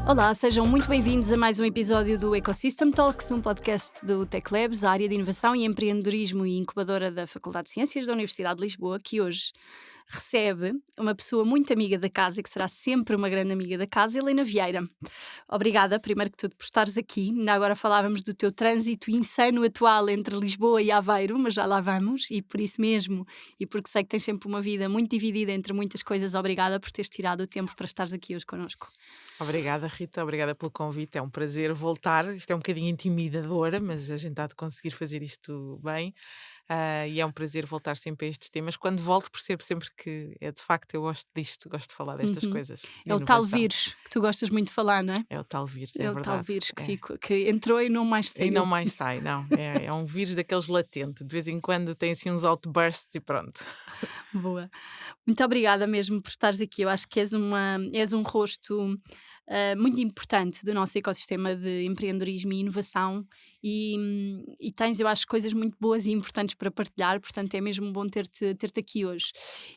Olá, sejam muito bem-vindos a mais um episódio do Ecosystem Talks, um podcast do Tech Labs, a área de inovação e empreendedorismo e incubadora da Faculdade de Ciências da Universidade de Lisboa, que hoje recebe uma pessoa muito amiga da casa e que será sempre uma grande amiga da casa, Helena Vieira. Obrigada, primeiro que tudo, por estares aqui. Ainda agora falávamos do teu trânsito insano atual entre Lisboa e Aveiro, mas já lá vamos, e por isso mesmo, e porque sei que tens sempre uma vida muito dividida entre muitas coisas, obrigada por teres tirado o tempo para estares aqui hoje connosco. Obrigada, Rita, obrigada pelo convite. É um prazer voltar. Isto é um bocadinho intimidadora, mas a gente há de conseguir fazer isto bem. E é um prazer voltar sempre a estes temas. Quando volto, percebo sempre que é de facto, eu gosto disto, gosto de falar destas Uhum. coisas, de É o tal inovação. vírus que tu gostas muito de falar, não é? É o tal vírus, é É o tal verdade. vírus que, É. que entrou e não mais E não saiu. mais sai, não. É um vírus daqueles latente. De vez em quando tem assim uns outbursts e pronto. Boa. Muito obrigada mesmo por estares aqui. Eu acho que és um rosto muito importante do nosso ecossistema de empreendedorismo e inovação e tens, eu acho, coisas muito boas e importantes para partilhar, portanto é mesmo bom ter-te aqui hoje.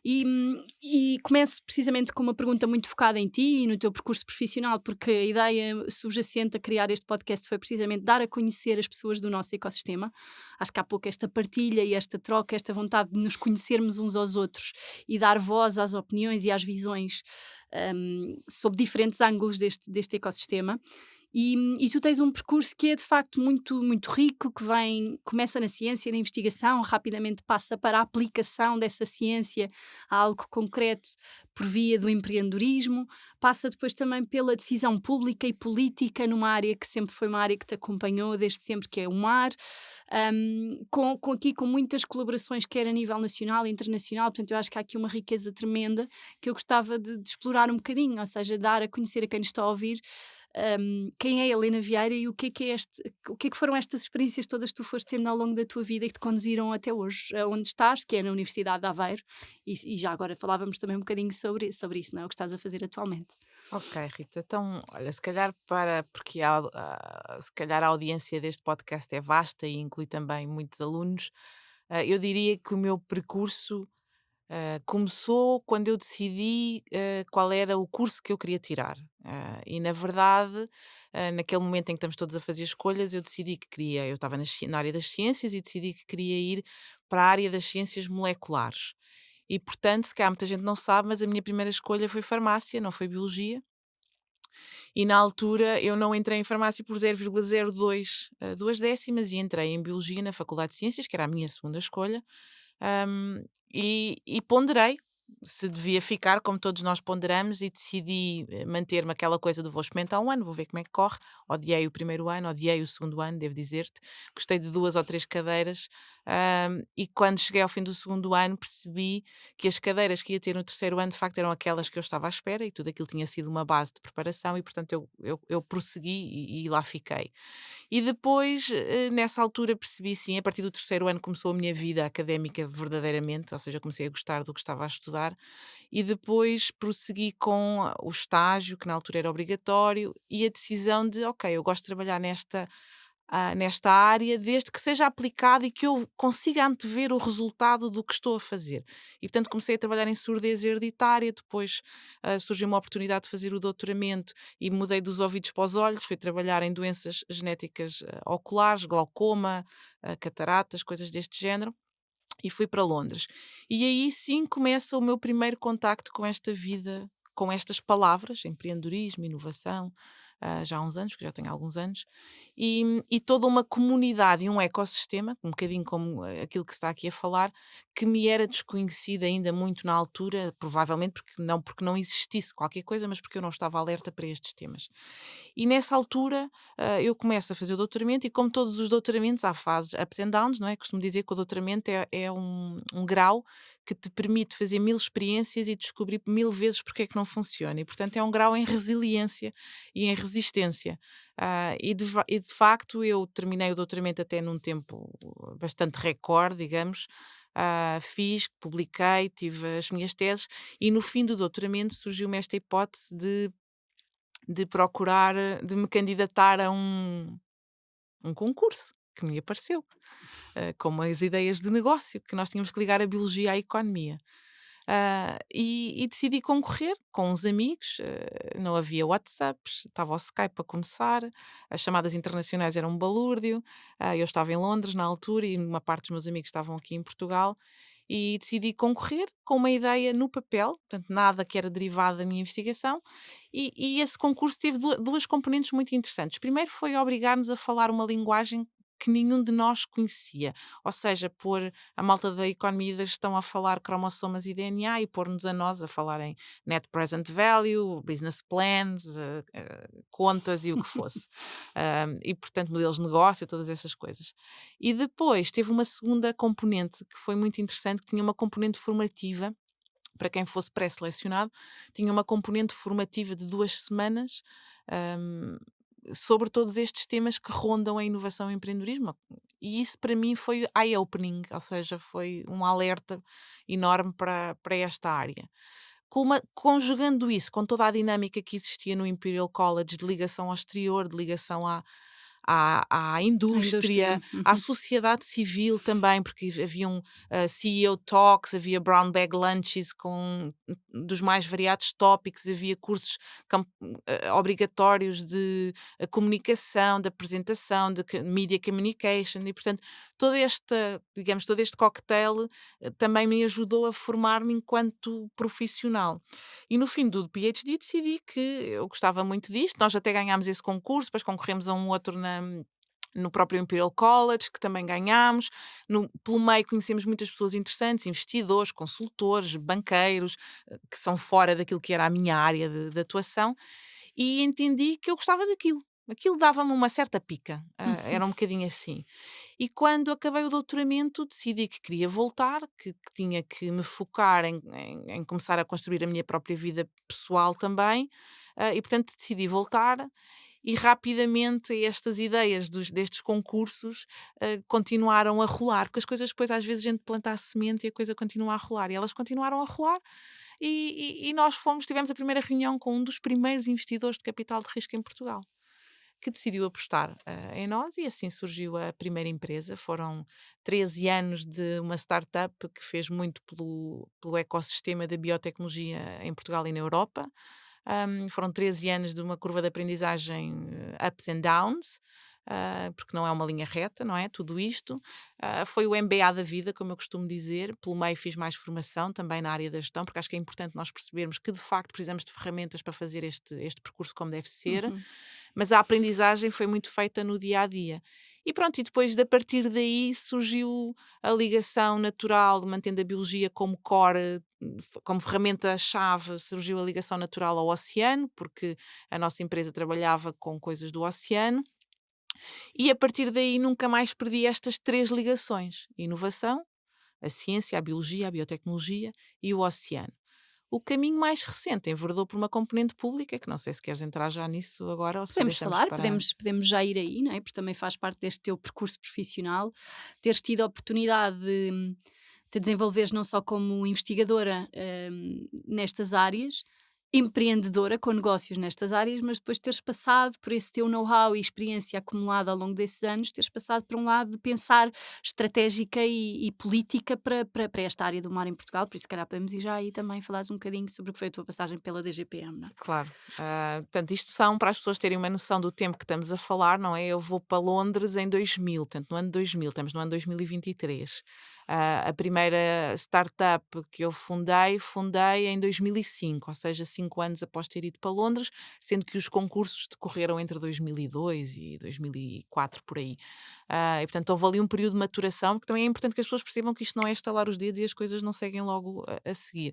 E começo precisamente com uma pergunta muito focada em ti e no teu percurso profissional, porque a ideia subjacente a criar este podcast foi precisamente dar a conhecer as pessoas do nosso ecossistema. Acho que há pouco esta partilha e esta troca, esta vontade de nos conhecermos uns aos outros e dar voz às opiniões e às visões sob diferentes ângulos deste ecossistema. E tu tens um percurso que é de facto muito, muito rico, que começa na ciência, na investigação, rapidamente passa para a aplicação dessa ciência a algo concreto por via do empreendedorismo, passa depois também pela decisão pública e política numa área que sempre foi uma área que te acompanhou desde sempre, que é o mar, com muitas colaborações, quer a nível nacional e internacional. Portanto, eu acho que há aqui uma riqueza tremenda que eu gostava de explorar um bocadinho, ou seja, dar a conhecer a quem nos está a ouvir quem é a Helena Vieira e o que é que foram estas experiências todas que tu foste tendo ao longo da tua vida e que te conduziram até hoje, onde estás, que é na Universidade de Aveiro, e já agora falávamos também um bocadinho sobre isso, não é? O que estás a fazer atualmente. Ok, Rita, então, olha, se calhar porque se calhar a audiência deste podcast é vasta e inclui também muitos alunos, eu diria que o meu percurso começou quando eu decidi qual era o curso que eu queria tirar. E na verdade, naquele momento em que estamos todos a fazer escolhas, eu decidi que queria, eu estava na área das ciências e decidi que queria ir para a área das ciências moleculares. E portanto, se calhar muita gente não sabe, mas a minha primeira escolha foi farmácia, não foi biologia. E na altura eu não entrei em farmácia por 0,02 duas décimas e entrei em biologia na Faculdade de Ciências, que era a minha segunda escolha, e ponderei se devia ficar, como todos nós ponderamos, e decidi manter-me aquela coisa do vou experimentar um ano, vou ver como é que corre. Odiei o primeiro ano, odiei o segundo ano, devo dizer-te. Gostei de 2 ou 3 cadeiras, e quando cheguei ao fim do segundo ano percebi que as cadeiras que ia ter no terceiro ano de facto eram aquelas que eu estava à espera e tudo aquilo tinha sido uma base de preparação e portanto eu prossegui e lá fiquei. E depois, nessa altura percebi sim, a partir do terceiro ano começou a minha vida académica verdadeiramente, ou seja, comecei a gostar do que estava a estudar e depois prossegui com o estágio, que na altura era obrigatório, e a decisão de, ok, eu gosto de trabalhar nesta área, desde que seja aplicado e que eu consiga antever o resultado do que estou a fazer. E, portanto, comecei a trabalhar em surdez hereditária, depois surgiu uma oportunidade de fazer o doutoramento e mudei dos ouvidos para os olhos, fui trabalhar em doenças genéticas oculares, glaucoma, cataratas, coisas deste género. E fui para Londres. E aí sim começa o meu primeiro contacto com esta vida, com estas palavras, empreendedorismo, inovação, já há uns anos, que já tenho alguns anos, e toda uma comunidade e um ecossistema, um bocadinho como aquilo que se está aqui a falar, que me era desconhecido ainda muito na altura, provavelmente porque não existisse qualquer coisa, mas porque eu não estava alerta para estes temas. E nessa altura eu começo a fazer o doutoramento e como todos os doutoramentos há fases ups and downs, não é? Costumo dizer que o doutoramento é um grau que te permite fazer 1000 experiências e descobrir 1000 vezes porque é que não funciona. E portanto é um grau em resiliência e em resistência. E de facto eu terminei o doutoramento até num tempo bastante recorde, digamos. Fiz, publiquei, tive as minhas teses e no fim do doutoramento surgiu-me esta hipótese de procurar, de me candidatar a um concurso que me apareceu, como as ideias de negócio, que nós tínhamos que ligar a biologia à economia. E decidi concorrer com uns amigos, não havia WhatsApps, estava o Skype a começar, as chamadas internacionais eram um balúrdio, eu estava em Londres na altura e uma parte dos meus amigos estavam aqui em Portugal e decidi concorrer com uma ideia no papel, portanto nada que era derivado da minha investigação, e esse concurso teve duas componentes muito interessantes. Primeiro foi obrigar-nos a falar uma linguagem que nenhum de nós conhecia, ou seja, pôr a malta da economia e da gestão a falar cromossomas e DNA e pôr-nos a nós a falar em net present value, business plans, contas e o que fosse. E, portanto, modelos de negócio, todas essas coisas. E depois teve uma segunda componente que foi muito interessante, que tinha uma componente formativa para quem fosse pré-selecionado, tinha uma componente formativa de 2 semanas, hum, sobre todos estes temas que rondam a inovação e o empreendedorismo. E isso para mim foi eye-opening, ou seja, foi um alerta enorme para esta área. Conjugando isso com toda a dinâmica que existia no Imperial College de ligação ao exterior, de ligação à A indústria. indústria, à sociedade civil também, porque haviam CEO Talks, havia brown bag lunches com dos mais variados tópicos, havia cursos obrigatórios de comunicação, de apresentação, de media communication e, portanto, digamos, todo este cocktail também me ajudou a formar-me enquanto profissional. E no fim do PhD decidi que eu gostava muito disto, nós até ganhámos esse concurso, depois concorremos a um outro no próprio Imperial College, que também ganhámos. Pelo meio conhecemos muitas pessoas interessantes, investidores, consultores, banqueiros, que são fora daquilo que era a minha área de atuação, e entendi que eu gostava daquilo. Aquilo dava-me uma certa pica, era um bocadinho assim. E quando acabei o doutoramento, decidi que queria voltar, que tinha que me focar em começar a construir a minha própria vida pessoal também, e portanto decidi voltar. E rapidamente estas ideias destes concursos continuaram a rolar, porque as coisas depois às vezes a gente planta a semente e a coisa continua a rolar, e elas continuaram a rolar, e nós tivemos a primeira reunião com um dos primeiros investidores de capital de risco em Portugal, que decidiu apostar em nós, e assim surgiu a primeira empresa. Foram 13 anos de uma startup que fez muito pelo ecossistema da biotecnologia em Portugal e na Europa. Foram 13 anos de uma curva de aprendizagem ups and downs, porque não é uma linha reta, não é? Tudo isto. Foi o MBA da vida, como eu costumo dizer. Pelo meio fiz mais formação também na área da gestão, porque acho que é importante nós percebermos que de facto precisamos de ferramentas para fazer este percurso como deve ser, Uhum. mas a aprendizagem foi muito feita no dia a dia. E pronto, e depois a partir daí surgiu a ligação natural, mantendo a biologia como core, como ferramenta-chave, surgiu a ligação natural ao oceano, porque a nossa empresa trabalhava com coisas do oceano, e a partir daí nunca mais perdi estas três ligações: a inovação, a ciência, a biologia, a biotecnologia e o oceano. O caminho mais recente enverdou por uma componente pública, que não sei se queres entrar já nisso agora ou se Podemos deixamos falar, para. podemos já ir aí, não é? Porque também faz parte deste teu percurso profissional, teres tido a oportunidade de te desenvolveres não só como investigadora nestas áreas, empreendedora com negócios nestas áreas, mas depois teres passado por esse teu know-how e experiência acumulada ao longo desses anos, teres passado por um lado de pensar estratégica e política para esta área do mar em Portugal, por isso se calhar podemos ir já aí também falares um bocadinho sobre o que foi a tua passagem pela DGPM, não é? Claro. Portanto, isto são para as pessoas terem uma noção do tempo que estamos a falar, não é? Eu vou para Londres em 2000, portanto, no ano 2000, estamos no ano 2023. A primeira startup que eu fundei em 2005, ou seja, 5 anos após ter ido para Londres, sendo que os concursos decorreram entre 2002 e 2004, por aí. E, portanto, houve ali um período de maturação, porque também é importante que as pessoas percebam que isto não é estalar os dedos e as coisas não seguem logo a seguir.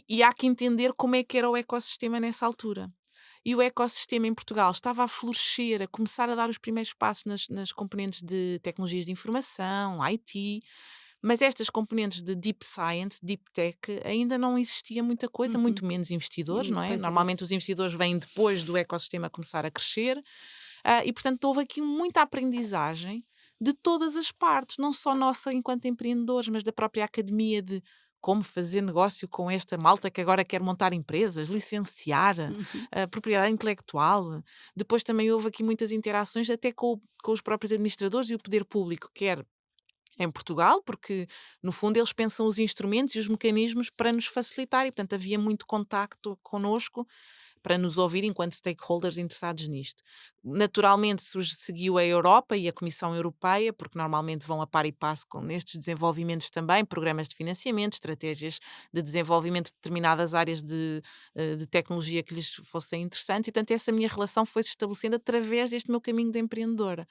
E há que entender como é que era o ecossistema nessa altura. E o ecossistema em Portugal estava a florescer, a começar a dar os primeiros passos nas componentes de tecnologias de informação, IT, mas estas componentes de deep science, deep tech, ainda não existia muita coisa, Uhum. muito menos investidores, não é? Pois é Normalmente isso. os investidores vêm depois do ecossistema começar a crescer, e portanto houve aqui muita aprendizagem de todas as partes, não só nossa enquanto empreendedores, mas da própria academia, de como fazer negócio com esta malta que agora quer montar empresas, licenciar, Uhum. a propriedade intelectual. Depois também houve aqui muitas interações até com os próprios administradores e o poder público, quer em Portugal, porque no fundo eles pensam os instrumentos e os mecanismos para nos facilitar e, portanto, havia muito contacto connosco para nos ouvir enquanto stakeholders interessados nisto. Naturalmente seguiu a Europa e a Comissão Europeia, porque normalmente vão a par e passo com nestes desenvolvimentos também, programas de financiamento, estratégias de desenvolvimento de determinadas áreas de tecnologia que lhes fossem interessantes, e portanto essa minha relação foi-se estabelecendo através deste meu caminho de empreendedora.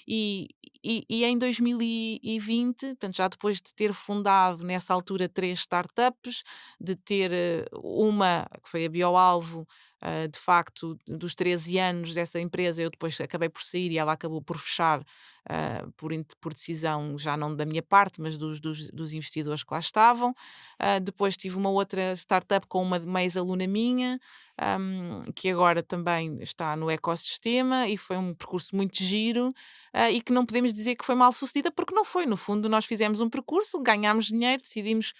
E, e em 2020, portanto, já depois de ter fundado nessa altura 3 startups, de ter uma que foi a BioAlvo, de facto, dos 13 anos dessa empresa, eu depois acabei por sair e ela acabou por fechar por decisão já não da minha parte, mas dos investidores que lá estavam. Depois tive uma outra startup com uma ex-aluna minha, que agora também está no ecossistema e foi um percurso muito giro, e que não podemos dizer que foi mal sucedida, porque não foi. No fundo, nós fizemos um percurso, ganhámos dinheiro, decidimos.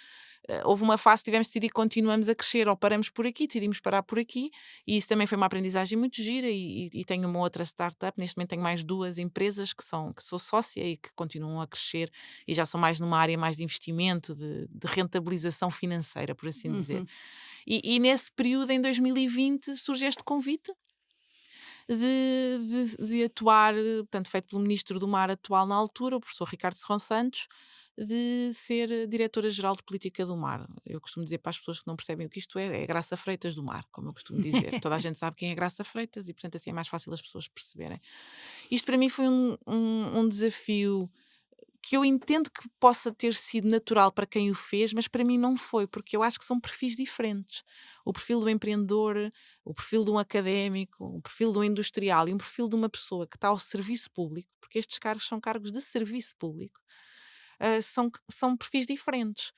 Houve uma fase que tivemos de decidir continuamos a crescer ou paramos por aqui, decidimos parar por aqui, e isso também foi uma aprendizagem muito gira. E tenho uma outra startup, neste momento tenho mais 2 empresas que sou sócia e que continuam a crescer e já são mais numa área mais de investimento, de rentabilização financeira, por assim dizer. Uhum. E nesse período, em 2020, surge este convite de atuar, portanto, feito pelo Ministro do Mar atual na altura, o professor Ricardo Serrão Santos, de ser Diretora-Geral de Política do Mar. Eu costumo dizer para as pessoas que não percebem o que isto é Graça Freitas do Mar, como eu costumo dizer. Toda a gente sabe quem é Graça Freitas e, portanto, assim é mais fácil as pessoas perceberem. Isto para mim foi um desafio que eu entendo que possa ter sido natural para quem o fez, mas para mim não foi, porque eu acho que são perfis diferentes. O perfil do empreendedor, o perfil de um académico, o perfil do industrial e um perfil de uma pessoa que está ao serviço público, porque estes cargos são cargos de serviço público, são perfis diferentes.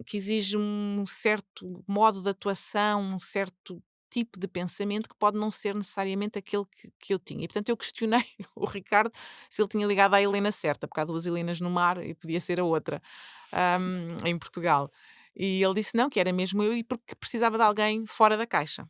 Que exige um certo modo de atuação, um certo tipo de pensamento que pode não ser necessariamente aquele que eu tinha. E portanto eu questionei o Ricardo se ele tinha ligado à Helena certa, porque há 2 Helenas no mar e podia ser a outra, em Portugal. E ele disse não, que era mesmo eu e porque precisava de alguém fora da caixa.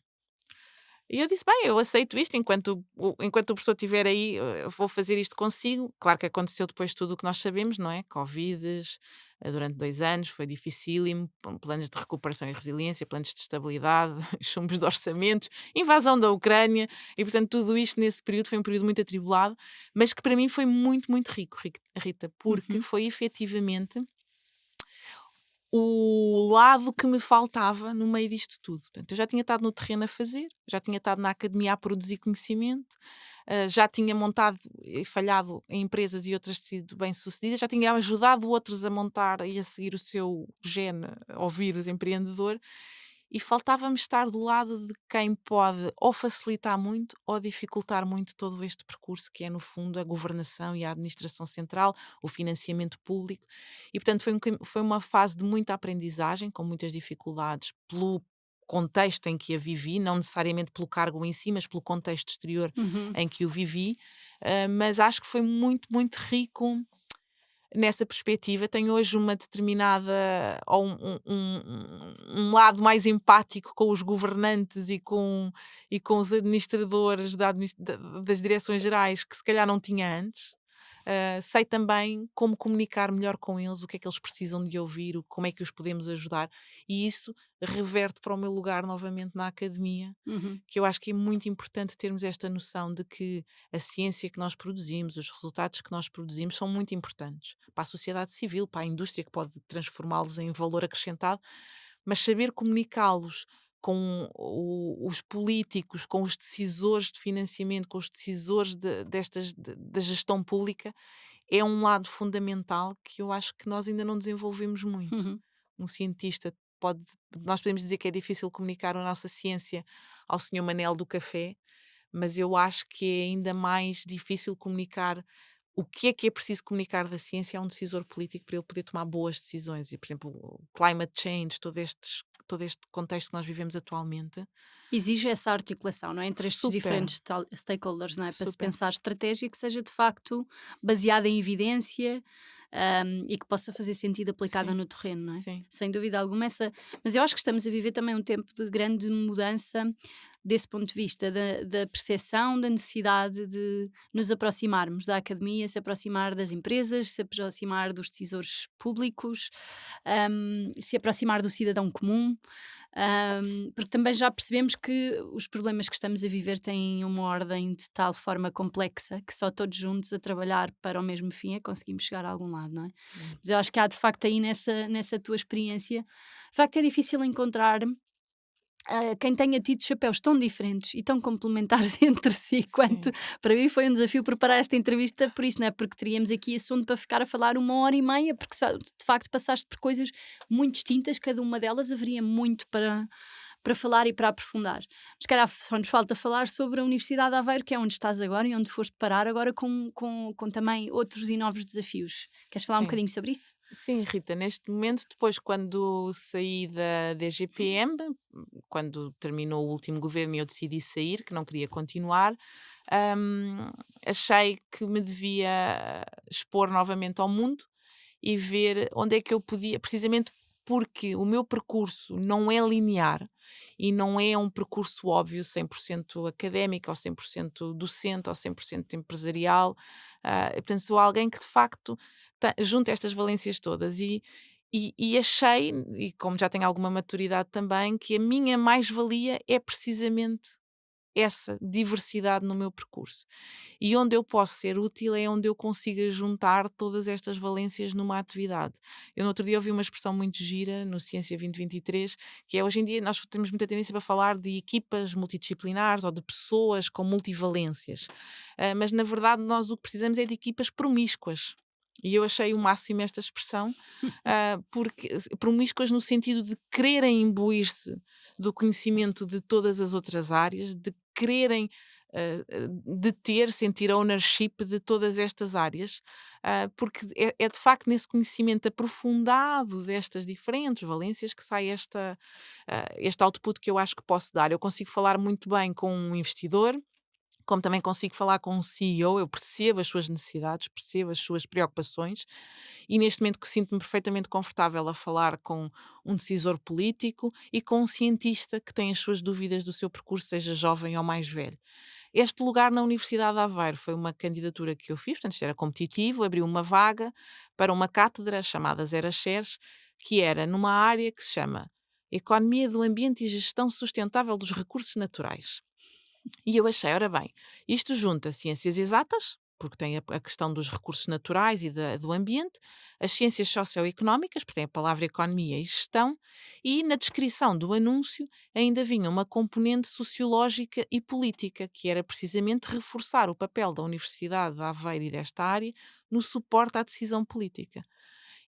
E eu disse: "Bem, eu aceito isto, enquanto o professor estiver aí, eu vou fazer isto consigo". Claro que aconteceu depois tudo o que nós sabemos, não é? Covides, durante 2 anos, foi dificílimo, planos de recuperação e resiliência, planos de estabilidade, chumbos de orçamentos, invasão da Ucrânia e, portanto, tudo isto nesse período foi um período muito atribulado, mas que para mim foi muito, muito rico, Rita, porque Uhum. foi efetivamente o lado que me faltava no meio disto tudo. Portanto, eu já tinha estado no terreno a fazer, já tinha estado na academia a produzir conhecimento, já tinha montado e falhado em empresas e outras sido bem-sucedidas, já tinha ajudado outros a montar e a seguir o seu gene, ao vírus empreendedor, e faltava-me estar do lado de quem pode ou facilitar muito ou dificultar muito todo este percurso, que é, no fundo, a governação e a administração central, o financiamento público. E, portanto, foi uma fase de muita aprendizagem, com muitas dificuldades, pelo contexto em que a vivi, não necessariamente pelo cargo em si, mas pelo contexto exterior Uhum. em que o vivi. Mas acho que foi muito, muito rico nessa perspectiva. Tenho hoje uma determinada ou um lado mais empático com os governantes e com os administradores das direções gerais que se calhar não tinha antes. Sei também como comunicar melhor com eles, o que é que eles precisam de ouvir, como é que os podemos ajudar, e isso reverte para o meu lugar novamente na academia, Uhum. que eu acho que é muito importante termos esta noção de que a ciência que nós produzimos, os resultados que nós produzimos são muito importantes para a sociedade civil, para a indústria que pode transformá-los em valor acrescentado, mas saber comunicá-los com os políticos, com os decisores de financiamento, com os decisores da gestão pública, é um lado fundamental que eu acho que nós ainda não desenvolvemos muito. Uhum. Um cientista pode, nós podemos dizer que é difícil comunicar a nossa ciência ao senhor Manel do café, mas eu acho que é ainda mais difícil comunicar o que é preciso comunicar da ciência a um decisor político para ele poder tomar boas decisões. E, por exemplo, o climate change, todo este contexto que nós vivemos atualmente, Exige essa articulação, não é? Entre estes super, diferentes stakeholders, não é? Para se super. pensar estratégia que seja de facto baseada em evidência, e que possa fazer sentido aplicada Sim, no terreno, não é? sim, Sem dúvida alguma, mas eu acho que estamos a viver também um tempo de grande mudança desse ponto de vista, da percepção da necessidade de nos aproximarmos da academia, se aproximar das empresas, se aproximar dos decisores públicos, se aproximar do cidadão comum, porque também já percebemos que os problemas que estamos a viver têm uma ordem de tal forma complexa que só todos juntos a trabalhar para o mesmo fim é que conseguimos chegar a algum lado, não é? hum, Mas eu acho que há de facto aí nessa tua experiência, de facto é difícil encontrar quem tenha tido chapéus tão diferentes e tão complementares entre si, quanto sim. para mim foi um desafio preparar esta entrevista, por isso, não é? Porque teríamos aqui assunto para ficar a falar 1 hora e meia, porque de facto passaste por coisas muito distintas, cada uma delas haveria muito para falar e para aprofundar. Mas, se calhar, só nos falta falar sobre a Universidade de Aveiro, que é onde estás agora e onde foste parar agora com também outros e novos desafios. Queres falar um Sim. bocadinho sobre isso? Sim, Rita, neste momento, depois, quando saí da DGPM, quando terminou o último governo e eu decidi sair, que não queria continuar, hum, achei que me devia expor novamente ao mundo e ver onde é que eu podia, precisamente porque o meu percurso não é linear e não é um percurso óbvio 100% académico ou 100% docente ou 100% empresarial. E, portanto, sou alguém que de facto junta estas valências todas e achei, e como já tenho alguma maturidade também, que a minha mais-valia é precisamente essa diversidade no meu percurso. E onde eu posso ser útil é onde eu consiga juntar todas estas valências numa atividade. Eu no outro dia ouvi uma expressão muito gira no Ciência 2023, que é hoje em dia nós temos muita tendência para falar de equipas multidisciplinares ou de pessoas com multivalências. Mas na verdade nós o que precisamos é de equipas promíscuas. E eu achei o máximo esta expressão, porque promíscuas no sentido de quererem imbuir-se do conhecimento de todas as outras áreas, de quererem de ter, sentir ownership de todas estas áreas, porque é de facto nesse conhecimento aprofundado destas diferentes valências que sai este output que eu acho que posso dar. Eu consigo falar muito bem com um investidor, como também consigo falar com um CEO, eu percebo as suas necessidades, percebo as suas preocupações e neste momento que sinto-me perfeitamente confortável a falar com um decisor político e com um cientista que tem as suas dúvidas do seu percurso, seja jovem ou mais velho. Este lugar na Universidade de Aveiro foi uma candidatura que eu fiz, portanto isto era competitivo, abriu uma vaga para uma cátedra chamada Zero Shares, que era numa área que se chama Economia do Ambiente e Gestão Sustentável dos Recursos Naturais. E eu achei, ora bem, isto junta ciências exatas, porque tem a questão dos recursos naturais e do ambiente, as ciências socioeconómicas, porque tem a palavra economia e gestão, e na descrição do anúncio ainda vinha uma componente sociológica e política, que era precisamente reforçar o papel da Universidade de Aveiro e desta área no suporte à decisão política.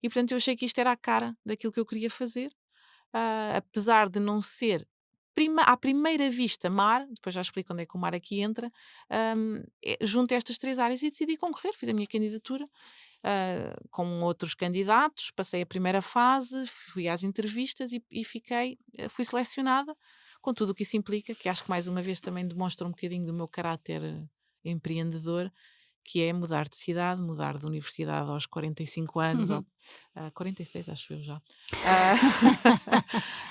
E portanto eu achei que isto era a cara daquilo que eu queria fazer, apesar de não ser à primeira vista mar, depois já explico onde é que o mar aqui entra, junto a estas três áreas e decidi concorrer, fiz a minha candidatura com outros candidatos, passei a primeira fase, fui às entrevistas e fui selecionada, com tudo o que isso implica, que acho que mais uma vez também demonstra um bocadinho do meu caráter empreendedor, que é mudar de cidade, mudar de universidade aos 45 anos, ou, 46 acho eu já.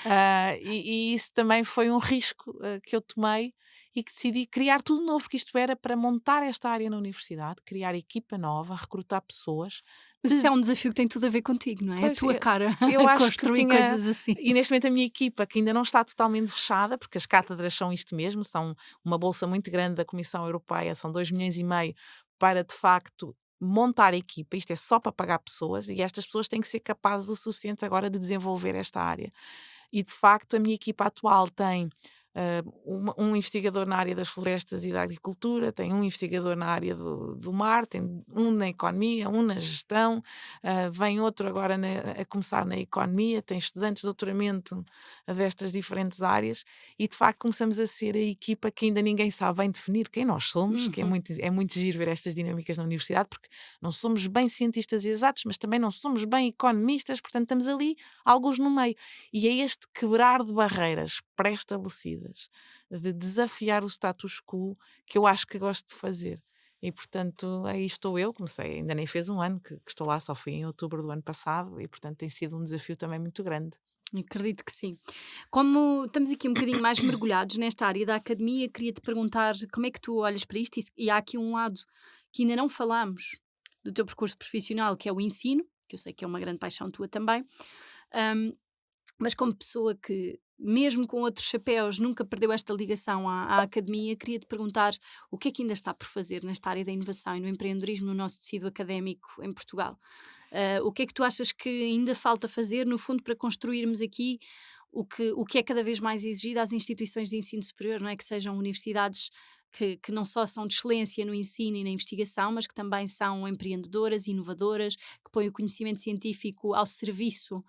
Ah, e isso também foi um risco que eu tomei e que decidi criar tudo novo, porque isto era para montar esta área na universidade, criar equipa nova, recrutar pessoas. Mas isso é um desafio que tem tudo a ver contigo, não é? É a Pois, tua cara eu acho que construir tinha. coisas assim. E neste momento a minha equipa, que ainda não está totalmente fechada, porque as cátedras são isto mesmo, são uma bolsa muito grande da Comissão Europeia, são 2,5 milhões para de facto montar a equipa, isto é só para pagar pessoas, e estas pessoas têm que ser capazes o suficiente agora de desenvolver esta área. E de facto a minha equipa atual tem um investigador na área das florestas e da agricultura, tem um investigador na área do mar, tem um na economia, um na gestão, vem outro agora a começar na economia, tem estudantes de doutoramento destas diferentes áreas e de facto começamos a ser a equipa que ainda ninguém sabe bem definir quem nós somos, que Uhum. é muito giro ver estas dinâmicas na universidade, porque não somos bem cientistas exatos, mas também não somos bem economistas, portanto estamos ali alguns no meio. E é este quebrar de barreiras pré-estabelecidas, de desafiar o status quo, que eu acho que gosto de fazer. E portanto, aí estou eu, comecei, ainda nem fez um ano que estou lá, só fui em outubro do ano passado e portanto tem sido um desafio também muito grande. Acredito que sim. Como estamos aqui um bocadinho mais mergulhados nesta área da academia, queria-te perguntar como é que tu olhas para isto e há aqui um lado que ainda não falámos do teu percurso profissional, que é o ensino, que eu sei que é uma grande paixão tua também, hum, mas como pessoa que, mesmo com outros chapéus, nunca perdeu esta ligação à academia, queria-te perguntar o que é que ainda está por fazer nesta área da inovação e no empreendedorismo no nosso tecido académico em Portugal. O que é que tu achas que ainda falta fazer, no fundo, para construirmos aqui o que é cada vez mais exigido às instituições de ensino superior, não é? Que sejam universidades que não só são de excelência no ensino e na investigação, mas que também são empreendedoras, inovadoras, que põem o conhecimento científico ao serviço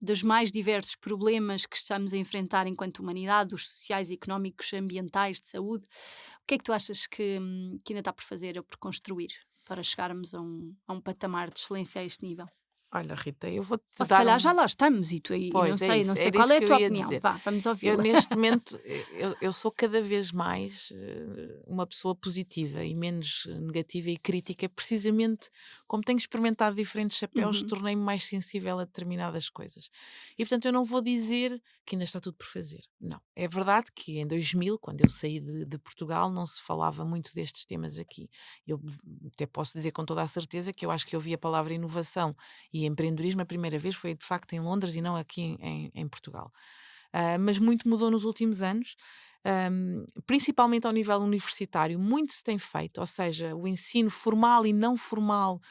dos mais diversos problemas que estamos a enfrentar enquanto humanidade, os sociais, económicos, ambientais, de saúde. O que é que tu achas que ainda está por fazer ou por construir para chegarmos a um patamar de excelência a este nível? Olha, Rita, eu vou-te Ou se dar calhar já um. lá estamos e não Pois é sei, não isso, sei era qual isso é a que eu tua ia opinião. dizer. Vá, vamos Eu, ouvi-la. neste momento, eu sou cada vez mais uma pessoa positiva e menos negativa e crítica, precisamente como tenho experimentado diferentes chapéus, Uhum, tornei-me mais sensível a determinadas coisas. E, portanto, eu não vou dizer que ainda está tudo por fazer. Não. É verdade que em 2000, quando eu saí de Portugal, não se falava muito destes temas aqui. Eu até posso dizer com toda a certeza que eu acho que eu ouvi a palavra inovação e empreendedorismo a primeira vez foi, de facto, em Londres e não aqui em Portugal. Mas muito mudou nos últimos anos, principalmente ao nível universitário. Muito se tem feito, ou seja, o ensino formal e não formal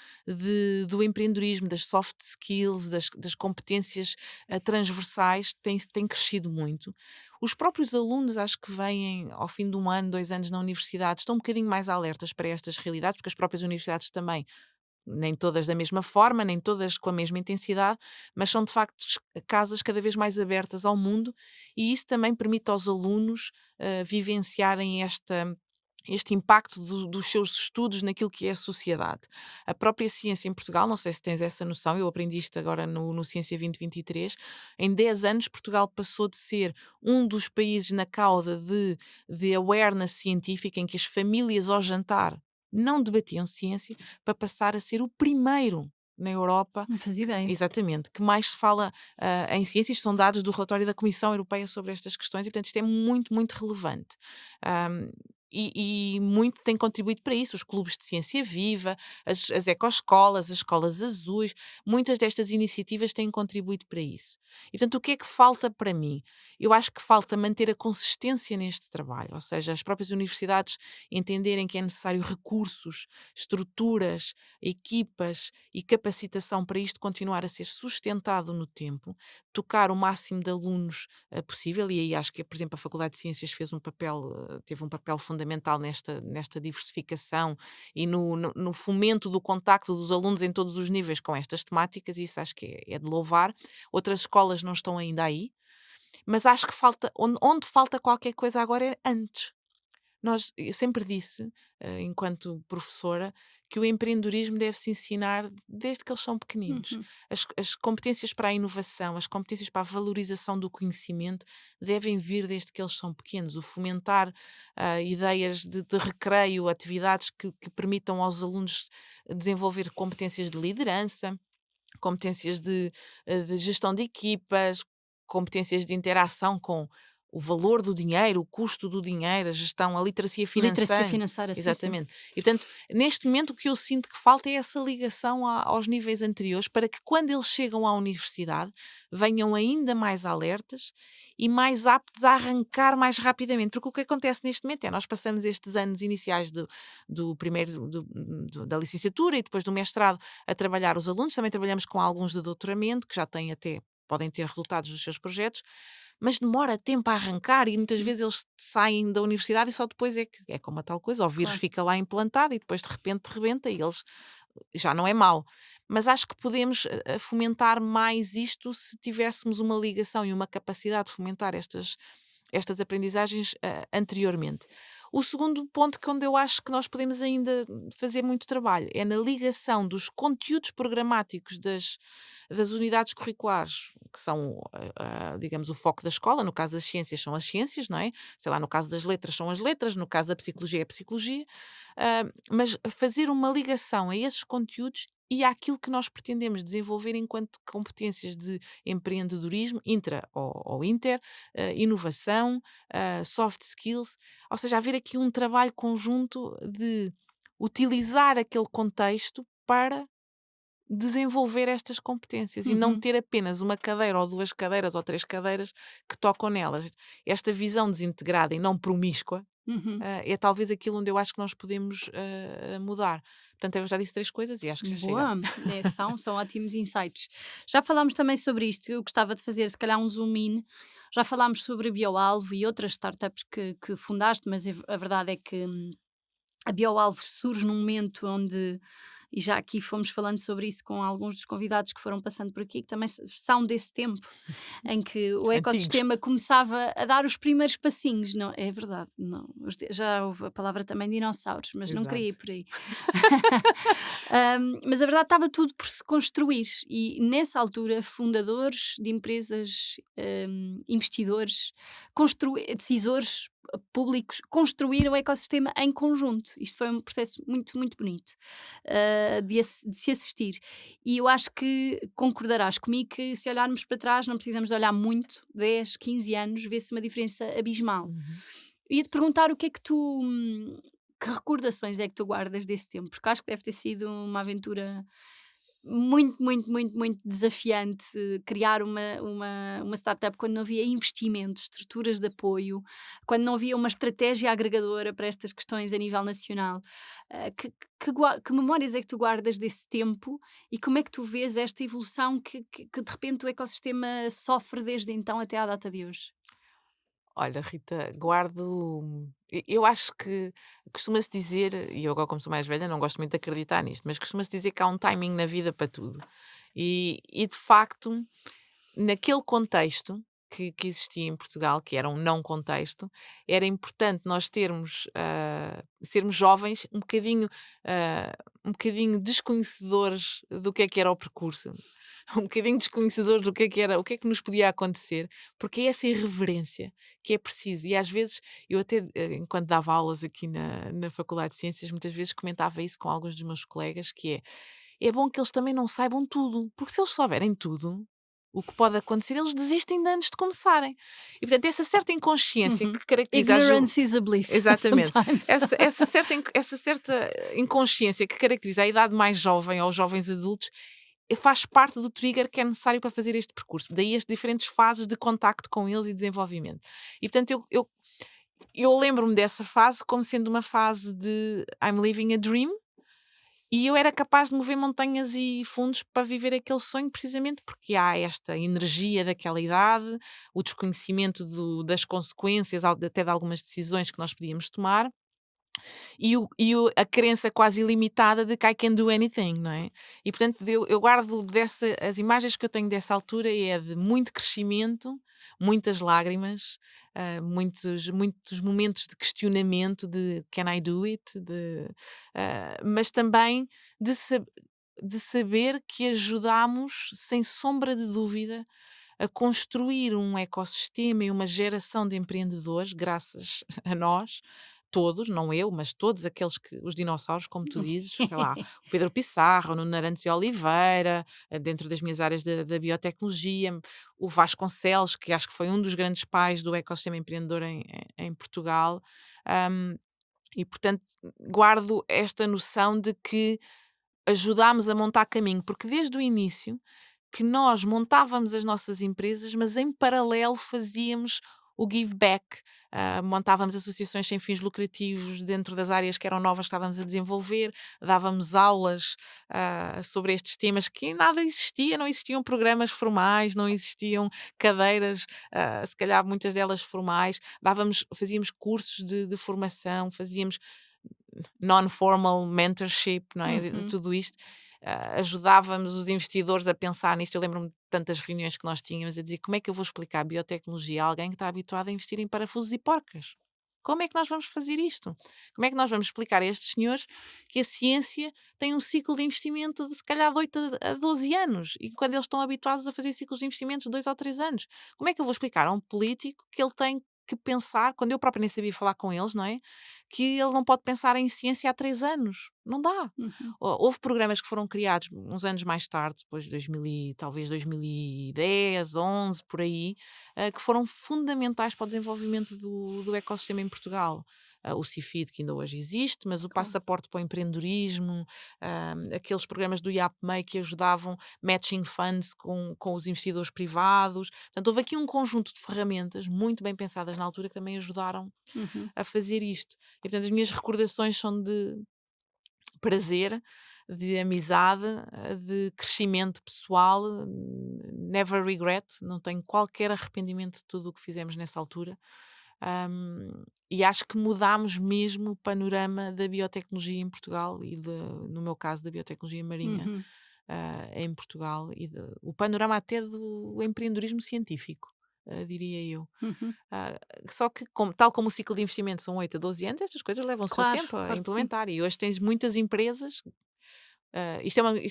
do empreendedorismo, das soft skills, das competências transversais, tem crescido muito. Os próprios alunos, acho que vêm ao fim de um ano, 2 anos na universidade, estão um bocadinho mais alertas para estas realidades, porque as próprias universidades também nem todas da mesma forma, nem todas com a mesma intensidade, mas são de facto casas cada vez mais abertas ao mundo e isso também permite aos alunos vivenciarem este impacto dos seus estudos naquilo que é a sociedade. A própria ciência em Portugal, não sei se tens essa noção, eu aprendi isto agora no Ciência 2023, em 10 anos Portugal passou de ser um dos países na cauda de awareness científica, em que as famílias ao jantar não debatiam ciência, para passar a ser o primeiro na Europa, não fazia ideia. exatamente, que mais se fala em ciências, são dados do relatório da Comissão Europeia sobre estas questões, e portanto isto é muito, muito relevante. Ahm, e muito tem contribuído para isso, os clubes de ciência viva, as ecoescolas, as escolas azuis, muitas destas iniciativas têm contribuído para isso. E portanto, o que é que falta para mim? Eu acho que falta manter a consistência neste trabalho, ou seja, as próprias universidades entenderem que é necessário recursos, estruturas, equipas e capacitação para isto continuar a ser sustentado no tempo, tocar o máximo de alunos possível, e aí acho que, por exemplo, a Faculdade de Ciências teve um papel fundamental nesta diversificação e no fomento do contacto dos alunos em todos os níveis com estas temáticas, e isso acho que é de louvar. Outras escolas não estão ainda aí, mas acho que falta, onde falta qualquer coisa agora é antes. Eu sempre disse, enquanto professora, que o empreendedorismo deve-se ensinar desde que eles são pequeninos. Uhum. As competências para a inovação, as competências para a valorização do conhecimento devem vir desde que eles são pequenos. O fomentar ideias de recreio, atividades que permitam aos alunos desenvolver competências de liderança, competências de gestão de equipas, competências de interação com o valor do dinheiro, o custo do dinheiro, a gestão, a literacia Literacia financeira. financeira, sim, sim. Exatamente. E, portanto, neste momento o que eu sinto que falta é essa ligação aos níveis anteriores para que quando eles chegam à universidade venham ainda mais alertas e mais aptos a arrancar mais rapidamente. Porque o que acontece neste momento é nós passamos estes anos iniciais do primeiro, da licenciatura e depois do mestrado a trabalhar os alunos. Também trabalhamos com alguns de doutoramento que já têm até, podem ter resultados dos seus projetos, mas demora tempo a arrancar e muitas vezes eles saem da universidade e só depois é que é como a tal coisa, o vírus Claro. fica lá implantado e depois de repente rebenta e eles já não é mau. Mas acho que podemos fomentar mais isto se tivéssemos uma ligação e uma capacidade de fomentar estas aprendizagens anteriormente. O segundo ponto que onde eu acho que nós podemos ainda fazer muito trabalho é na ligação dos conteúdos programáticos das unidades curriculares, que são, digamos, o foco da escola. No caso das ciências, são as ciências, não é? Sei lá, no caso das letras, são as letras, no caso da psicologia, é a psicologia. Mas fazer uma ligação a esses conteúdos e àquilo que nós pretendemos desenvolver enquanto competências de empreendedorismo, intra ou inter, inovação, soft skills, ou seja, haver aqui um trabalho conjunto de utilizar aquele contexto para desenvolver estas competências e não Uhum, ter apenas uma cadeira ou duas cadeiras ou três cadeiras que tocam nelas. Esta visão desintegrada e não promíscua uhum. é talvez aquilo onde eu acho que nós podemos mudar. Portanto, eu já disse três coisas e acho que já chega. Boa, são ótimos insights. Já falámos também sobre isto, eu gostava de fazer se calhar um zoom in. Já falámos sobre a BioAlvo e outras startups que fundaste, mas a verdade é que a BioAlvo surge num momento onde, e já aqui fomos falando sobre isso com alguns dos convidados que foram passando por aqui, que também são desse tempo, em que o Antigos. ecossistema começava a dar os primeiros passinhos. Não, é verdade, não, já houve a palavra também dinossauros, mas não queria ir Exato. por aí. Mas a verdade estava tudo por se construir e nessa altura fundadores de empresas, investidores, decisores públicos construíram o ecossistema em conjunto. Isto foi um processo muito, muito bonito, de se assistir. E eu acho que concordarás comigo que se olharmos para trás não precisamos de olhar muito, 10, 15 anos, vê-se uma diferença abismal. Uhum. Ia-te perguntar o que é que tu, que recordações é que tu guardas desse tempo? Porque acho que deve ter sido uma aventura muito, muito, muito, muito desafiante, criar uma startup quando não havia investimentos, estruturas de apoio, quando não havia uma estratégia agregadora para estas questões a nível nacional. Que memórias é que tu guardas desse tempo e como é que tu vês esta evolução que de repente o ecossistema sofre desde então até à data de hoje? Olha, Rita, guardo. Eu acho que costuma-se dizer, e eu agora, como sou mais velha, não gosto muito de acreditar nisto, mas costuma-se dizer que há um timing na vida para tudo. E de facto, naquele contexto que existia em Portugal, que era um não contexto, era importante nós termos, sermos jovens um bocadinho desconhecedores do que era o percurso, um bocadinho desconhecedores do que era, o que é que nos podia acontecer, porque é essa irreverência que é preciso. E às vezes, eu até, enquanto dava aulas aqui na Faculdade de Ciências, muitas vezes comentava isso com alguns dos meus colegas, que é bom que eles também não saibam tudo, porque se eles souberem tudo, o que pode acontecer, eles desistem de antes de começarem. E portanto, essa certa inconsciência Uhum. que caracteriza a Ignorance is a bliss, exatamente, sometimes. essa certa inconsciência que caracteriza a idade mais jovem ou os jovens adultos faz parte do trigger que é necessário para fazer este percurso. Daí as diferentes fases de contacto com eles e desenvolvimento. E portanto, eu lembro-me dessa fase como sendo uma fase de I'm living a dream, e eu era capaz de mover montanhas e fundos para viver aquele sonho, precisamente porque há esta energia daquela idade, o desconhecimento das consequências, até de algumas decisões que nós podíamos tomar, a crença quase ilimitada de que I can do anything, não é? E portanto eu guardo as imagens que eu tenho dessa altura é de muito crescimento, muitas lágrimas, muitos momentos de questionamento de can I do it? Mas também de, sa- de saber que ajudamos, sem sombra de dúvida, a construir um ecossistema e uma geração de empreendedores, graças a nós, todos, não eu, mas todos aqueles que, os dinossauros, como tu dizes, sei lá, o Pedro Pissarro, o Nuno Arantes de Oliveira, dentro das minhas áreas da biotecnologia, o Vasconcelos, que acho que foi um dos grandes pais do ecossistema empreendedor em Portugal. hum, e, portanto, guardo esta noção de que ajudámos a montar caminho, porque desde o início que nós montávamos as nossas empresas, mas em paralelo fazíamos o give back. Montávamos associações sem fins lucrativos dentro das áreas que eram novas que estávamos a desenvolver, dávamos aulas sobre estes temas que nada existia, não existiam programas formais, não existiam cadeiras, se calhar muitas delas formais, fazíamos cursos de formação, fazíamos non-formal mentorship, não é? De Uhum. tudo isto. Ajudávamos os investidores a pensar nisto. Eu lembro-me de tantas reuniões que nós tínhamos a dizer como é que eu vou explicar biotecnologia a alguém que está habituado a investir em parafusos e porcas. Como é que nós vamos fazer isto? Como é que nós vamos explicar a estes senhores que a ciência tem um ciclo de investimento de se calhar de 8 a 12 anos e quando eles estão habituados a fazer ciclos de investimentos de 2 ou 3 anos? Como é que eu vou explicar a um político que ele tem que pensar, quando eu própria nem sabia falar com eles, não é? Que ele não pode pensar em ciência há 3 anos. Não dá. Uhum. Houve programas que foram criados uns anos mais tarde, depois de 2000 talvez 2010, 11, por aí, que foram fundamentais para o desenvolvimento do ecossistema em Portugal. O CIFID, que ainda hoje existe, mas o Claro. passaporte para o empreendedorismo, aqueles programas do IAPMEI que ajudavam matching funds com os investidores privados. Portanto, houve aqui um conjunto de ferramentas muito bem pensadas na altura que também ajudaram Uhum. a fazer isto. E, portanto, as minhas recordações são de prazer, de amizade, de crescimento pessoal, never regret, não tenho qualquer arrependimento de tudo o que fizemos nessa altura. E acho que mudámos mesmo o panorama da biotecnologia em Portugal no meu caso, da biotecnologia marinha Uhum. em Portugal o panorama até do empreendedorismo científico, diria eu. Uhum. Ah, Só que, tal como o ciclo de investimento são 8 a 12 anos, estas coisas levam o seu Claro, tempo a claro que sim. implementar. E hoje tens muitas empresas.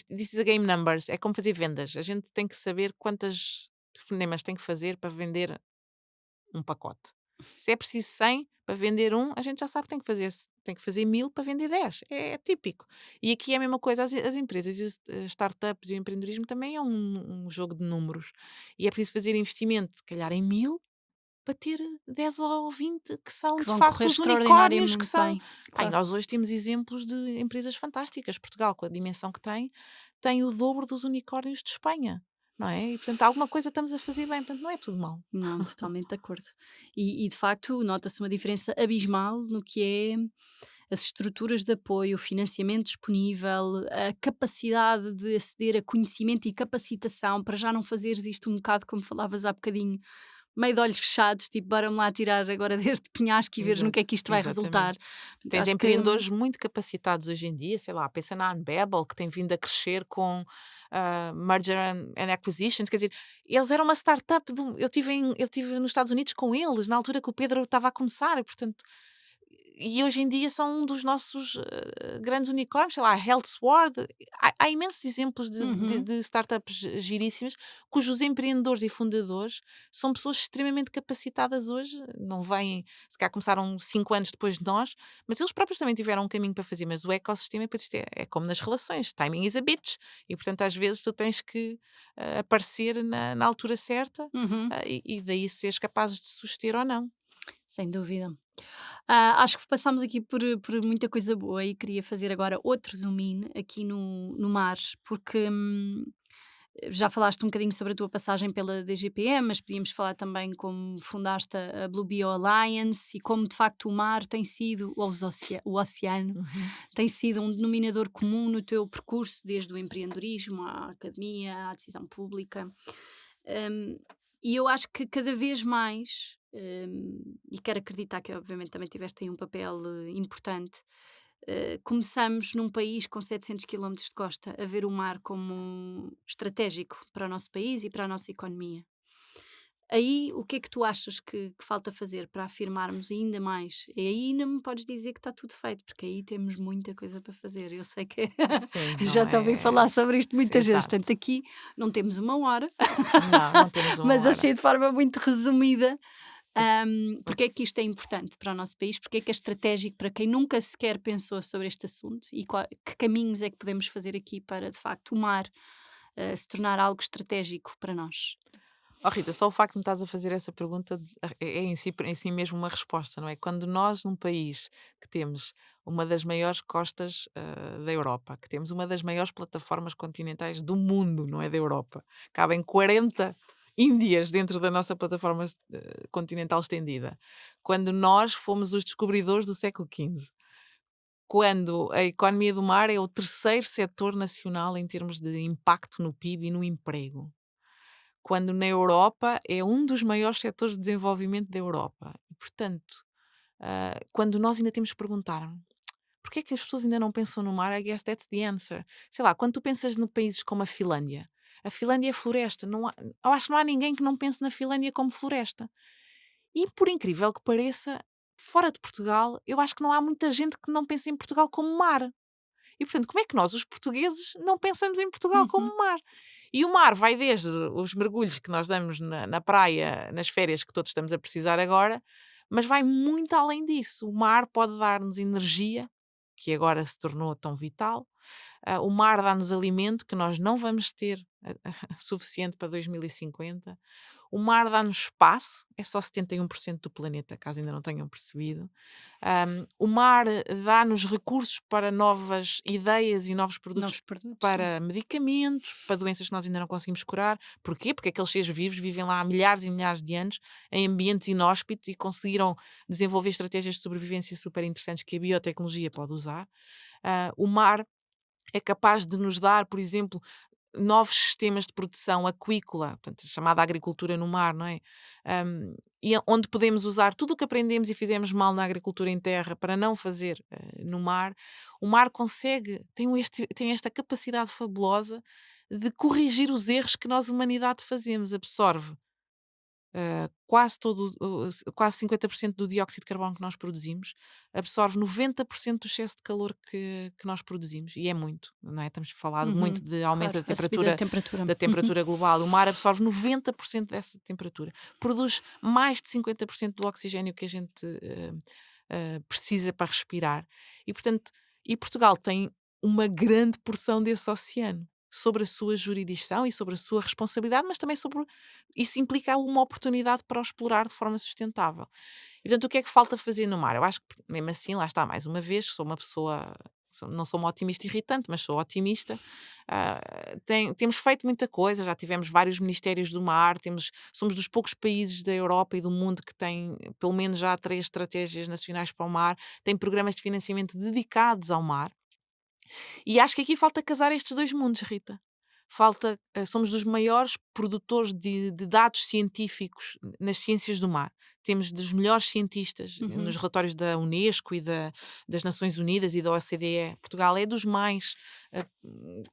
This is a game numbers, é como fazer vendas. A gente tem que saber quantas telefonemas tem que fazer para vender um pacote. Se é preciso 100 para vender um, a gente já sabe que tem que fazer 1000 para vender 10. É típico. E aqui é a mesma coisa, as empresas, e as startups e o empreendedorismo também é um jogo de números. E é preciso fazer investimento, se calhar em 1000, para ter 10 ou 20 que são Que de vão correr facto os unicórnios que extraordinariamente são. bem. Pá, e Claro. nós hoje temos exemplos de empresas fantásticas. Portugal, com a dimensão que tem o dobro dos unicórnios de Espanha, não é? E portanto, alguma coisa estamos a fazer bem, portanto, não é tudo mal. Não, totalmente de acordo. E de facto nota-se uma diferença abismal no que é as estruturas de apoio, o financiamento disponível, a capacidade de aceder a conhecimento e capacitação para já não fazeres isto um bocado como falavas há bocadinho, meio de olhos fechados, tipo, bora-me lá tirar agora deste penhasco e veres no que Exato, é que isto vai exatamente. resultar. Tens Acho que empreendedores muito capacitados hoje em dia, sei lá, pensa na Unbabel, que tem vindo a crescer com merger and acquisitions, quer dizer, eles eram uma startup, eu tive nos Estados Unidos com eles, na altura que o Pedro estava a começar, e portanto, e hoje em dia são um dos nossos grandes unicórnios, sei lá, HealthSword. Há imensos exemplos uhum, de startups giríssimas, cujos empreendedores e fundadores são pessoas extremamente capacitadas hoje, não vêm, se calhar começaram 5 anos depois de nós, mas eles próprios também tiveram um caminho para fazer. Mas o ecossistema, depois isto é como nas relações, timing is a bitch, e portanto às vezes tu tens que aparecer na altura certa, uhum, e daí seres capazes de suster ou não. sem dúvida. Acho que passámos aqui por muita coisa boa e queria fazer agora outro zoom in aqui no mar, porque já falaste um bocadinho sobre a tua passagem pela DGPM, mas podíamos falar também como fundaste a Blue Bio Alliance e como de facto o mar tem sido, ou o oceano, Uhum. tem sido um denominador comum no teu percurso, desde o empreendedorismo à academia, à decisão pública. Um, e eu acho que cada vez mais, e quero acreditar que obviamente também tiveste aí um papel importante, começamos num país com 700 quilómetros de costa a ver o mar como estratégico para o nosso país e para a nossa economia. Aí, o que é que tu achas que falta fazer para afirmarmos ainda mais? E aí não me podes dizer que está tudo feito, porque aí temos muita coisa para fazer. Eu sei que Sim, não já te ouvi é. falar sobre isto muitas vezes. Exato. Portanto, aqui não temos uma hora, Não, não temos uma mas hora. assim de forma muito resumida, O- o- porque é que isto é importante para o nosso país? Porque é que é estratégico para quem nunca sequer pensou sobre este assunto e que caminhos é que podemos fazer aqui para, de facto, o mar se tornar algo estratégico para nós? Oh, Rita, só o facto de me estás a fazer essa pergunta é em si mesmo uma resposta, não é? Quando nós, num país que temos uma das maiores costas da Europa, que temos uma das maiores plataformas continentais do mundo, não é da Europa, cabem 40 Índias dentro da nossa plataforma continental estendida, quando nós fomos os descobridores do século XV, quando a economia do mar é o terceiro setor nacional em termos de impacto no PIB e no emprego, quando na Europa é um dos maiores setores de desenvolvimento da Europa. E, portanto, quando nós ainda temos que perguntar porquê é que as pessoas ainda não pensam no mar, I guess that's the answer. Sei lá, quando tu pensas no países como a Finlândia é floresta. Não há, eu acho que não há ninguém que não pense na Finlândia como floresta. E por incrível que pareça, fora de Portugal, eu acho que não há muita gente que não pense em Portugal como mar. E, portanto, como é que nós, os portugueses, não pensamos em Portugal Uhum. como mar? E o mar vai desde os mergulhos que nós damos na praia, nas férias que todos estamos a precisar agora, mas vai muito além disso. O mar pode dar-nos energia, que agora se tornou tão vital. O mar dá-nos alimento, que nós não vamos ter suficiente para 2050. O mar dá-nos espaço, é só 71% do planeta, caso ainda não tenham percebido. O mar dá-nos recursos para novas ideias e novos produtos Novos produtos, sim. para medicamentos, para doenças que nós ainda não conseguimos curar. Porquê? Porque aqueles seres vivos vivem lá há milhares e milhares de anos em ambientes inóspitos e conseguiram desenvolver estratégias de sobrevivência super interessantes que a biotecnologia pode usar. O mar é capaz de nos dar, por exemplo, novos sistemas de produção aquícola, portanto, a chamada agricultura no mar, não é? Onde podemos usar tudo o que aprendemos e fizemos mal na agricultura em terra para não fazer no mar. O mar consegue, tem esta capacidade fabulosa de corrigir os erros que nós, humanidade, fazemos. Absorve quase todo, quase 50% do dióxido de carbono que nós produzimos, absorve 90% do excesso de calor que nós produzimos, e é muito, não é? Estamos a falar muito Uhum. de aumento Claro, a subida da temperatura. da Uhum. temperatura global. O mar absorve 90% dessa temperatura, produz mais de 50% do oxigênio que a gente precisa para respirar, e portanto, e Portugal tem uma grande porção desse oceano sobre a sua jurisdição e sobre a sua responsabilidade, mas também sobre isso implica uma oportunidade para o explorar de forma sustentável. E, portanto, o que é que falta fazer no mar? Eu acho que, mesmo assim, lá está, mais uma vez, sou uma pessoa, não sou uma otimista irritante, mas sou otimista. Temos feito muita coisa, já tivemos vários ministérios do mar, somos dos poucos países da Europa e do mundo que têm, pelo menos já 3 estratégias nacionais para o mar, têm programas de financiamento dedicados ao mar. E acho que aqui falta casar estes dois mundos, Rita. Somos dos maiores produtores de dados científicos nas ciências do mar. Temos dos melhores cientistas nos Uhum. relatórios da Unesco e das Nações Unidas e da OCDE. Portugal é dos mais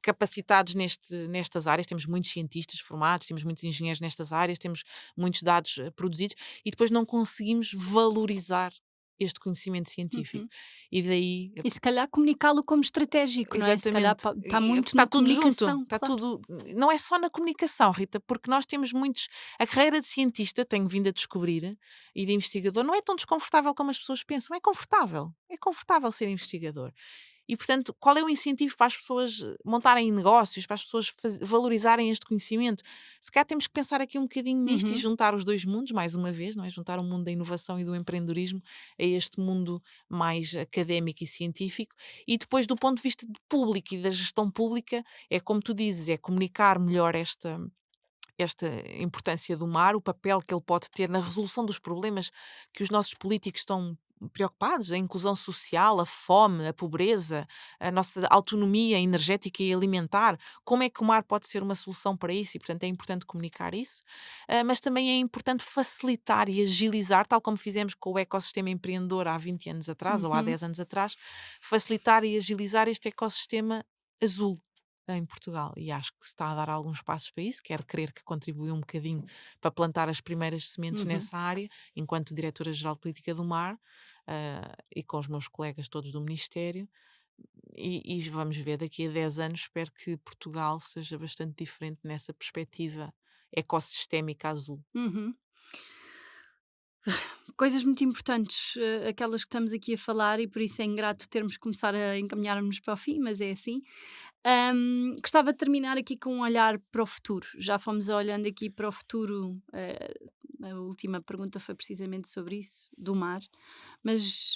capacitados nestas áreas. Temos muitos cientistas formados, temos muitos engenheiros nestas áreas, temos muitos dados produzidos, e depois não conseguimos valorizar este conhecimento científico. Uhum. E daí E se calhar comunicá-lo como estratégico, não é? Se calhar exatamente. está Porque muito está na tudo junto, comunicação, está claro. tudo. Não é só na comunicação, Rita, porque nós temos muitos. A carreira de cientista, tenho vindo a descobrir, e de investigador, não é tão desconfortável como as pessoas pensam. É confortável. É confortável ser investigador. E, portanto, qual é o incentivo para as pessoas montarem negócios, para as pessoas valorizarem este conhecimento? Se calhar temos que pensar aqui um bocadinho nisto e Uhum. juntar os dois mundos, mais uma vez, não é? Juntar o mundo da inovação e do empreendedorismo a este mundo mais académico e científico. E depois, do ponto de vista de público e da gestão pública, é como tu dizes, é comunicar melhor esta importância do mar, o papel que ele pode ter na resolução dos problemas que os nossos políticos estão preocupados, a inclusão social, a fome, a pobreza, a nossa autonomia energética e alimentar. Como é que o mar pode ser uma solução para isso? E, portanto, é importante comunicar isso. Mas também é importante facilitar e agilizar, tal como fizemos com o ecossistema empreendedor há 20 anos atrás ou há Uhum. 10 anos atrás, facilitar e agilizar este ecossistema azul em Portugal, e acho que se está a dar alguns passos para isso. Quero crer que contribuiu um bocadinho para plantar as primeiras sementes Uhum. nessa área, enquanto Diretora-Geral de Política do Mar, e com os meus colegas todos do Ministério, e vamos ver daqui a 10 anos, espero que Portugal seja bastante diferente nessa perspectiva ecossistémica azul. Uhum. Coisas muito importantes, aquelas que estamos aqui a falar, e por isso é ingrato termos que começar a encaminhar-nos para o fim, mas é assim. Gostava de terminar aqui com um olhar para o futuro. Já fomos olhando aqui para o futuro, a última pergunta foi precisamente sobre isso, do mar, mas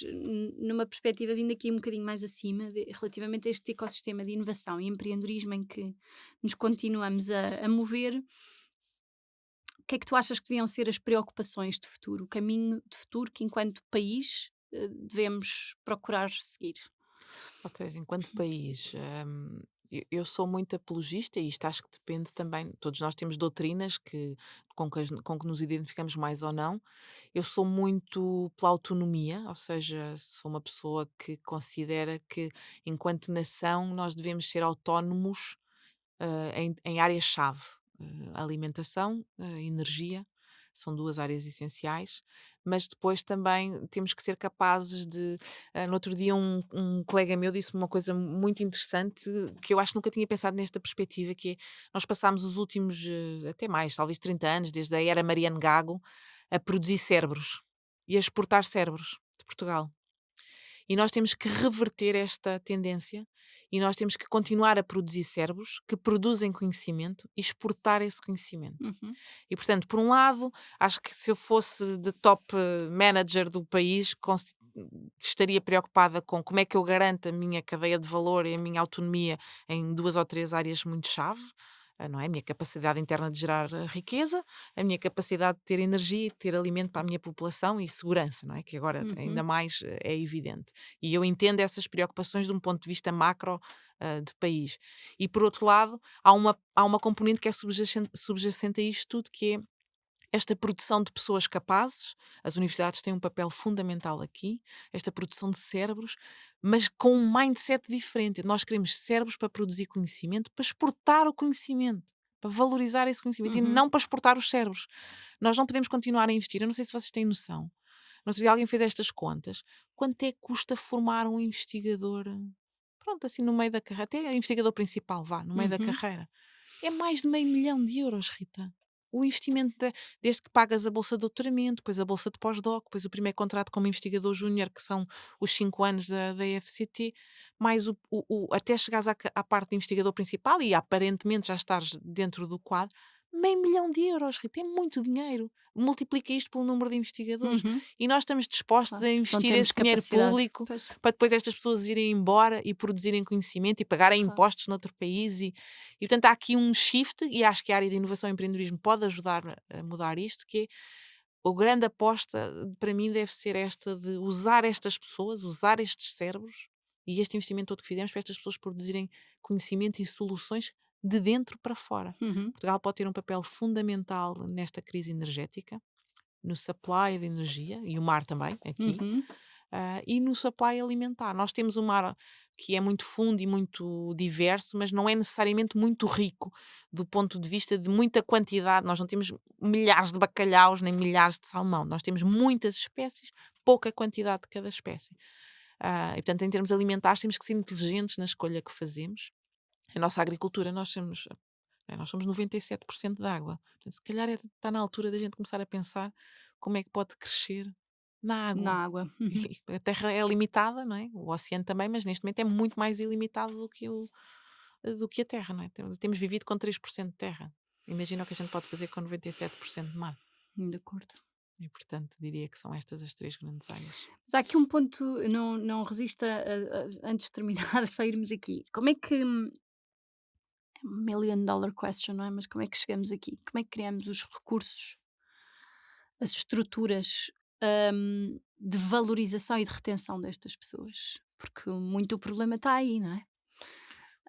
numa perspectiva vindo aqui um bocadinho mais acima, relativamente a este ecossistema de inovação e empreendedorismo em que nos continuamos a mover. O que é que tu achas que deviam ser as preocupações de futuro, o caminho de futuro que, enquanto país, devemos procurar seguir? Ou seja, enquanto país, eu sou muito apologista, e isto acho que depende também. Todos nós temos doutrinas com que nos identificamos mais ou não. Eu sou muito pela autonomia, ou seja, sou uma pessoa que considera que, enquanto nação, nós devemos ser autónomos em áreas-chave: alimentação, energia, são duas áreas essenciais, mas depois também temos que ser capazes de. No outro dia, um colega meu disse uma coisa muito interessante que eu acho que nunca tinha pensado nesta perspectiva, que é nós passámos os últimos, até mais, talvez 30 anos, desde a era Mariano Gago, a produzir cérebros e a exportar cérebros de Portugal. E nós temos que reverter esta tendência e nós temos que continuar a produzir cérebros que produzem conhecimento e exportar esse conhecimento. Uhum. E, portanto, por um lado, acho que se eu fosse de top manager do país, estaria preocupada com como é que eu garanto a minha cadeia de valor e a minha autonomia em 2 ou 3 áreas muito chave. Não é? A minha capacidade interna de gerar riqueza, a minha capacidade de ter energia e de ter alimento para a minha população e segurança, não é? Que agora ainda Uhum. mais é evidente. E eu entendo essas preocupações de um ponto de vista macro de país. E por outro lado, há uma componente que é subjacente a isto tudo, que é esta produção de pessoas capazes. As universidades têm um papel fundamental aqui, esta produção de cérebros, mas com um mindset diferente. Nós queremos cérebros para produzir conhecimento, para exportar o conhecimento, para valorizar esse conhecimento e Uhum. não para exportar os cérebros. Nós não podemos continuar a investir. Eu não sei se vocês têm noção. No outro dia alguém fez estas contas. Quanto é que custa formar um investigador? Pronto, assim no meio da carreira, até investigador principal, vá, no meio da Uhum. carreira. É mais de meio milhão de euros, Rita. O investimento, desde que pagas a bolsa de doutoramento, depois a bolsa de pós-doc, depois o primeiro contrato como investigador júnior, que são os 5 anos da FCT, mais até chegares à parte de investigador principal e aparentemente já estares dentro do quadro, meio milhão de euros, Rita, é muito dinheiro. Multiplica isto pelo número de investigadores. Uhum. E nós estamos dispostos Claro. a Se não investir temos esse dinheiro capacidade. público Pois, para depois estas pessoas irem embora e produzirem conhecimento e pagarem claro. impostos noutro país. E portanto há aqui um shift, e acho que a área de inovação e empreendedorismo pode ajudar a mudar isto, que é a grande aposta para mim deve ser esta de usar estas pessoas, usar estes cérebros e este investimento todo que fizemos para estas pessoas produzirem conhecimento e soluções de dentro para fora. Uhum. Portugal pode ter um papel fundamental nesta crise energética, no supply de energia, e o mar também, aqui, Uhum. e no supply alimentar. Nós temos um mar que é muito fundo e muito diverso, mas não é necessariamente muito rico do ponto de vista de muita quantidade. Nós não temos milhares de bacalhaus nem milhares de salmão. Nós temos muitas espécies, pouca quantidade de cada espécie. E, portanto, em termos alimentares, temos que ser inteligentes na escolha que fazemos. A nossa agricultura, nós somos 97% de água. Portanto, se calhar está na altura da gente começar a pensar como é que pode crescer na água. Na água. Uhum. E a Terra é limitada, não é? O oceano também, mas neste momento é muito mais ilimitado do que a Terra, não é? Temos vivido com 3% de terra. Imagina o que a gente pode fazer com 97% de mar. De acordo. E, portanto, diria que são estas as 3 grandes áreas. Mas há aqui um ponto, eu não resisto antes de terminar, a sairmos aqui. Como é que. É um million dollar question, não é? Mas como é que chegamos aqui? Como é que criamos os recursos, as estruturas de valorização e de retenção destas pessoas? Porque muito o problema está aí, não é?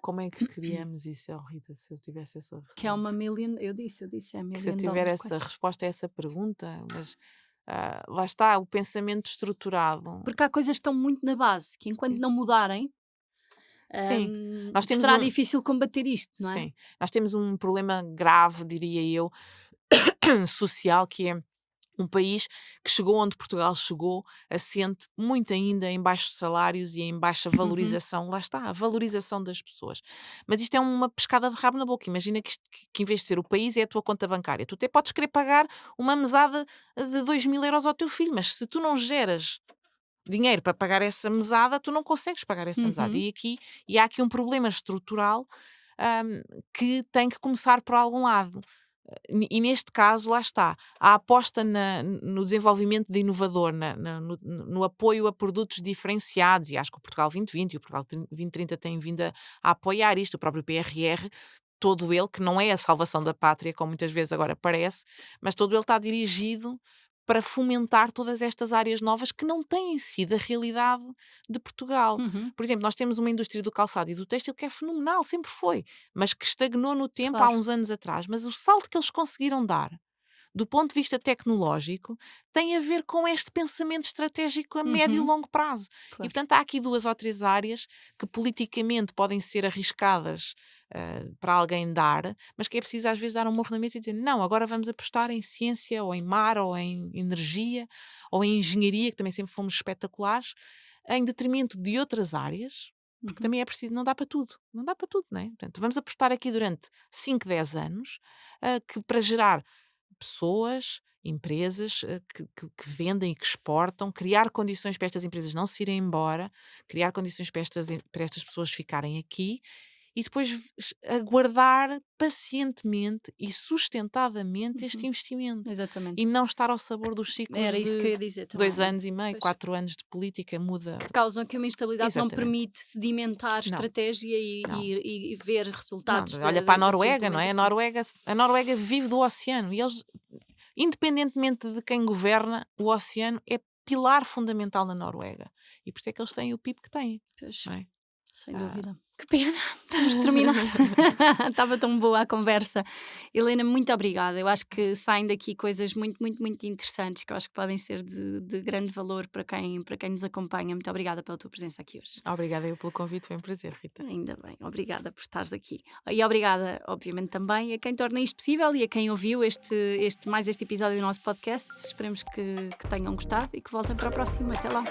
Como é que criamos isso, Rita, se eu tivesse essa Que é uma million, eu disse, é se eu million tiver dollar essa question. resposta a essa pergunta, mas lá está, o pensamento estruturado. Porque há coisas que estão muito na base, que enquanto não mudarem, Sim, nós temos será difícil combater isto, não é? sim, nós temos um problema grave, diria eu, social, que é um país que chegou onde Portugal chegou, assente muito ainda em baixos salários e em baixa Uhum. valorização, lá está, a valorização das pessoas. Mas isto é uma pescada de rabo na boca. Imagina que em vez de ser o país é a tua conta bancária. Tu até podes querer pagar uma mesada de 2.000 euros ao teu filho, mas se tu não geras dinheiro para pagar essa mesada, tu não consegues pagar essa mesada. Uhum. E há aqui um problema estrutural, que tem que começar por algum lado. E neste caso, lá está, a aposta no desenvolvimento de inovador, no apoio a produtos diferenciados, e acho que o Portugal 2020 e o Portugal 2030 têm vindo a apoiar isto, o próprio PRR, todo ele, que não é a salvação da pátria, como muitas vezes agora parece, mas todo ele está dirigido para fomentar todas estas áreas novas que não têm sido a realidade de Portugal. Uhum. Por exemplo, nós temos uma indústria do calçado e do têxtil que é fenomenal, sempre foi, mas que estagnou no tempo há Claro. uns anos atrás. Mas o salto que eles conseguiram dar do ponto de vista tecnológico, tem a ver com este pensamento estratégico a médio e longo prazo. E, Claro. portanto, há aqui 2 ou 3 áreas que politicamente podem ser arriscadas para alguém dar, mas que é preciso às vezes dar um morro na mesa e dizer não, agora vamos apostar em ciência, ou em mar, ou em energia, ou em engenharia, que também sempre fomos espetaculares, em detrimento de outras áreas, porque também é preciso, não dá para tudo, não dá para tudo, não é? Portanto, vamos apostar aqui durante 5, 10 anos, que para gerar pessoas, empresas que vendem e que exportam, criar condições para estas empresas não se irem embora, criar condições para estas pessoas ficarem aqui e depois aguardar pacientemente e sustentadamente este investimento. Exatamente. E não estar ao sabor dos ciclos Era isso que eu de ia dizer também. 2 anos e meio, Pois. 4 anos de política, muda. Que causam aqui uma instabilidade que não Exatamente. permite sedimentar Não, estratégia não. e ver Não, resultados olha para a Noruega, não é? A Noruega vive do oceano e eles, independentemente de quem governa, o oceano é pilar fundamental na Noruega. E por isso é que eles têm o PIB que têm, Pois, não é? sem dúvida. Que pena, temos de terminar. Estava tão boa a conversa. Helena, muito obrigada. Eu acho que saem daqui coisas muito, muito, muito interessantes que eu acho que podem ser de grande valor para quem nos acompanha. Muito obrigada pela tua presença aqui hoje. Obrigada eu pelo convite, foi um prazer, Rita. Ainda bem, obrigada por estares aqui. E obrigada, obviamente, também a quem torna isto possível e a quem ouviu mais este episódio do nosso podcast. Esperemos que tenham gostado e que voltem para o próximo. Até lá.